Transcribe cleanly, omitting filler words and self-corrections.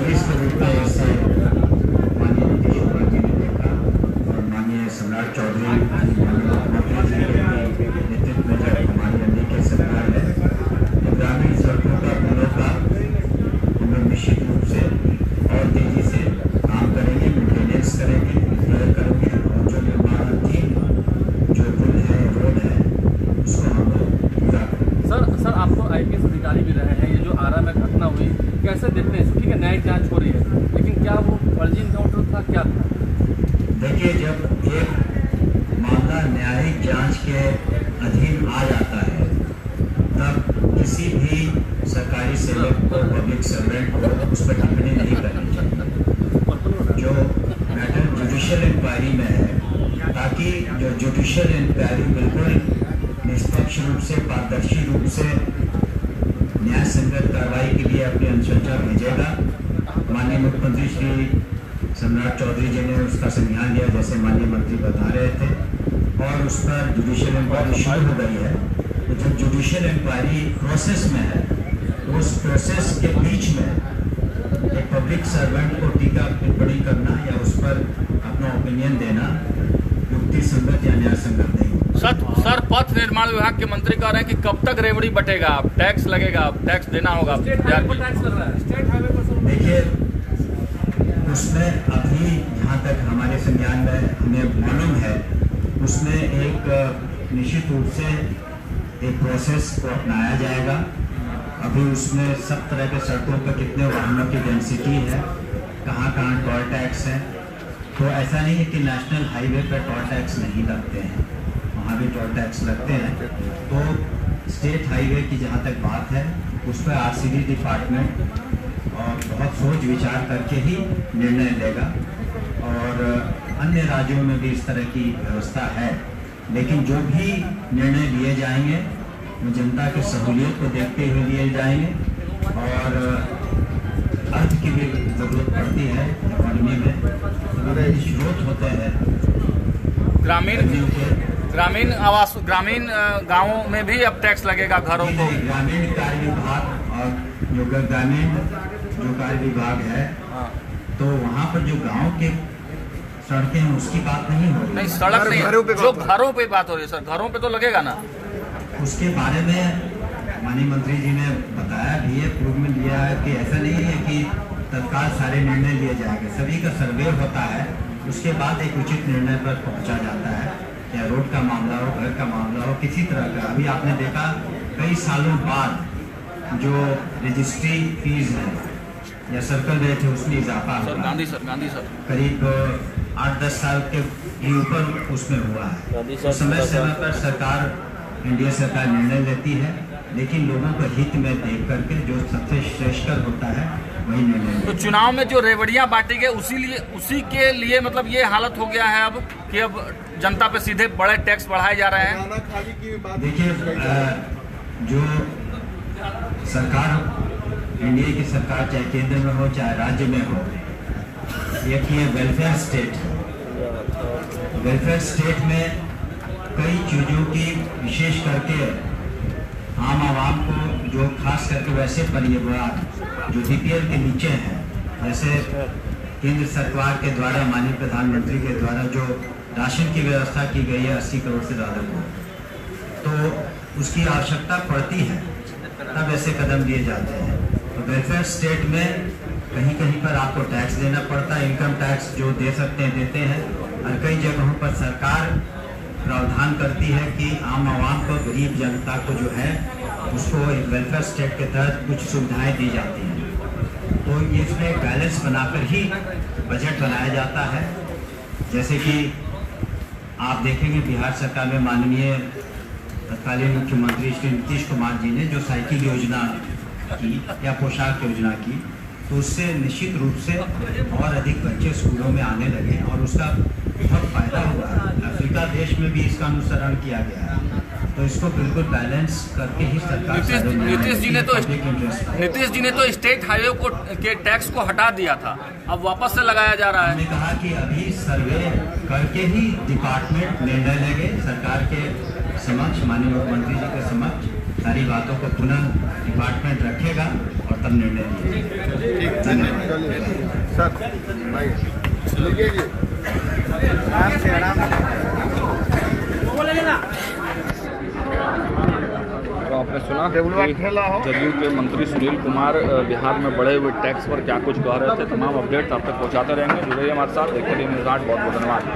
Service के रूप में इसे माननीय नीतीश कुमार जी ने देखा और माननीय सम्राट चौधरी मुख्यमंत्री जी के नेतृत्व में जब हमारी एनडीए की सरकार है तो ग्रामीण सड़कों का पुलों का हम लोग निश्चित रूप से और तेजी से काम करेंगे, मेंटेनेंस करेंगे, रिपेयर करेंगे और जो निर्माणाधीन जो पुल है, रोड है, उसको हम लोग पूरा करेंगे। सर आप तो आईपीएस अधिकारी भी रहे हैं, ये जो आरा में घटना हुई कैसे देखते हैं? ठीक है, न्यायिक जांच हो रही है, लेकिन क्या वो फर्जी इनकाउंटर था, क्या था? देखिए, जब एक मामला न्यायिक जांच के अधीन आ जाता है तब किसी भी सरकारी सेवक को, पब्लिक सर्वेंट को उस पर टिप्पणी नहीं करनी चाहिए। जो मैटर जुडिशियल इंक्वायरी में है, ताकि जो जुडिशियल इंक्वायरी बिल्कुल निष्पक्ष रूप से, पारदर्शी रूप से न्याय संगत कार्रवाई के लिए अपनी अनुशंसा भेजेगा। माननीय मुख्यमंत्री श्री सम्राट चौधरी जी ने उसका संज्ञान लिया, जैसे माननीय मंत्री बता रहे थे, और उस पर जुडिशियल इंक्वायरी शुरू हो गई है। तो जब जुडिशियल इंक्वायरी प्रोसेस में है तो उस प्रोसेस के बीच में एक पब्लिक सर्वेंट को टीका टिप्पणी करना या उस पर अपना ओपिनियन देना युक्ति संगत या न्याय संगत नहीं। सर पथ निर्माण विभाग के मंत्री कह रहे हैं कि कब तक रेवड़ी बटेगा, टैक्स लगेगा, टैक्स देना होगा। देखिए, उसमें अभी जहाँ तक हमारे संज्ञान में हमें मालूम है, उसमें एक निश्चित रूप से एक प्रोसेस को अपनाया जाएगा। अभी उसमें सब तरह के सड़कों पर कितने वाहनों की डेंसिटी है, कहाँ कहाँ टोल टैक्स है, तो ऐसा नहीं है कि नेशनल हाईवे पर टोल टैक्स नहीं लगते हैं, वहाँ भी टोल टैक्स लगते हैं। तो स्टेट हाईवे की जहाँ तक बात है, उस पर आरसीडी डिपार्टमेंट और बहुत सोच विचार करके ही निर्णय लेगा, और अन्य राज्यों में भी इस तरह की व्यवस्था है। लेकिन जो भी निर्णय लिए जाएंगे वो जनता की सहूलियत को देखते हुए लिए जाएंगे, और अर्थ की भी जरूरत पड़ती है इकॉनमी में, स्रोत होते हैं ग्रामीण आवास, ग्रामीण गांवों में भी अब टैक्स लगेगा घरों को। ग्रामीण कार्य विभाग और जो ग्रामीण जो कार्य विभाग है, तो वहाँ पर जो गांव के सड़कें हैं उसकी बात नहीं हो रही। नहीं, सड़क नहीं, जो घरों पे बात हो रही है सर, घरों पे तो लगेगा ना। उसके बारे में माननीय मंत्री जी ने बताया भी है, पूर्व में लिया है कि ऐसा नहीं है कि तत्काल सारे निर्णय लिए जाएंगे, सभी का सर्वे होता है, उसके बाद एक उचित निर्णय पर पहुंचा जाता है। या रोड का मामला हो, घर का मामला हो, किसी तरह का। अभी आपने देखा कई सालों बाद जो रजिस्ट्री फीस है या सर्कल रेट है, उसमें इजाफा हुआ। गांधी सर करीब 8-10 साल के ऊपर उसमें हुआ है। तो समय समय पर सरकार, एनडीए सरकार निर्णय लेती है, लेकिन लोगों के हित में देख करके जो सबसे श्रेष्ठकर होता है वही निर्णय। तो चुनाव में जो रेवड़ियां बांटी गई उसी के लिए मतलब ये हालत हो गया है अब कि अब जनता पे सीधे बड़े टैक्स बढ़ाए जा रहे हैं। देखिए, जो सरकार, एनडीए की सरकार चाहे केंद्र में हो चाहे राज्य में हो, ये वेलफेयर स्टेट है। वेलफेयर स्टेट में कई चीज़ों की विशेष करके आम आवाम को, जो खास करके वैसे परिवार जो बीपीएल के नीचे हैं, जैसे केंद्र सरकार के द्वारा, माननीय प्रधानमंत्री के द्वारा जो राशन की व्यवस्था की गई है 80 करोड़ से ज़्यादा को, तो उसकी आवश्यकता पड़ती है, तब ऐसे कदम लिए जाते हैं। तो वेलफेयर स्टेट में कहीं कहीं पर आपको टैक्स देना पड़ता है, इनकम टैक्स जो दे सकते हैं देते हैं, और कई जगहों पर सरकार प्रावधान करती है कि आम आवाम को, गरीब जनता को जो है उसको एक वेलफेयर स्टेट के तहत कुछ सुविधाएं दी जाती हैं। तो ये इसमें बैलेंस बनाकर ही बजट बनाया जाता है। जैसे कि आप देखेंगे बिहार सरकार में माननीय तत्कालीन मुख्यमंत्री श्री नीतीश कुमार जी ने जो साइकिल योजना की या पोशाक योजना की, तो उससे निश्चित रूप से और अधिक बच्चे स्कूलों में आने लगे और उसका बहुत फायदा हुआ है। अफ्रीका देश में भी इसका अनुसरण किया गया है। तो इसको बिल्कुल बैलेंस करके ही सरकार नीतीश जी ने तो स्टेट हाईवे को के टैक्स को हटा दिया था, अब वापस से लगाया जा रहा है। हमने कहा कि अभी सर्वे करके ही डिपार्टमेंट निर्णय लेंगे, सरकार के समक्ष, माननीय मुख्यमंत्री जी के समक्ष सारी बातों को पुनः डिपार्टमेंट रखेगा और तब निर्णय लिया। सर भाई लीजिए जी, आराम से आराम से। तो आपने सुना कि जदयू के मंत्री सुनील कुमार बिहार में बढ़े हुए टैक्स पर क्या कुछ कह रहे थे। तमाम अपडेट्स आप तक पहुंचाते रहेंगे। जुड़े हमारे साथ, देखते रहिए न्यूज़ 8। बहुत बहुत धन्यवाद।